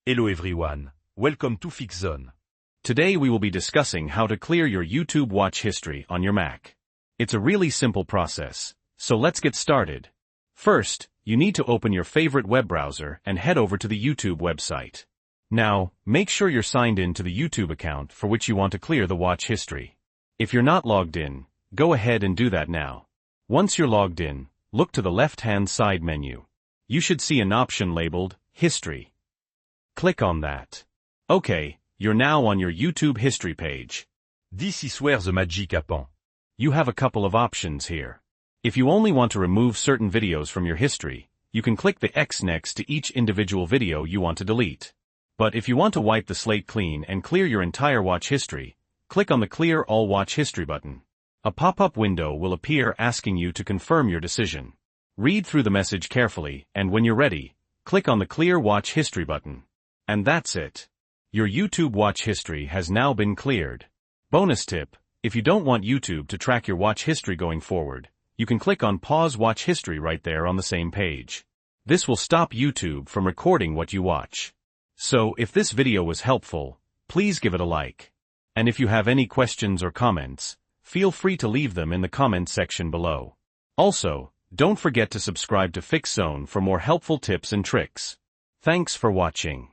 Hello everyone, welcome to Fix Zone. Today we will be discussing how to clear your YouTube watch history on your Mac. It's a really simple process, so let's get started. First, you need to open your favorite web browser and head over to the YouTube website. Now, make sure you're signed in to the YouTube account for which you want to clear the watch history. If you're not logged in, go ahead and do that now. Once you're logged in, look to the left-hand side menu. You should see an option labeled History. Click on that. Okay, you're now on your YouTube history page. This is where the magic happens. You have a couple of options here. If you only want to remove certain videos from your history, you can click the X next to each individual video you want to delete. But if you want to wipe the slate clean and clear your entire watch history, click on the Clear All Watch History button. A pop-up window will appear asking you to confirm your decision. Read through the message carefully, and when you're ready, click on the Clear Watch History button. And that's it. Your YouTube watch history has now been cleared. Bonus tip, if you don't want YouTube to track your watch history going forward, you can click on Pause Watch History right there on the same page. This will stop YouTube from recording what you watch. So if this video was helpful, please give it a like. And if you have any questions or comments, feel free to leave them in the comments section below. Also, don't forget to subscribe to Fix Zone for more helpful tips and tricks. Thanks for watching.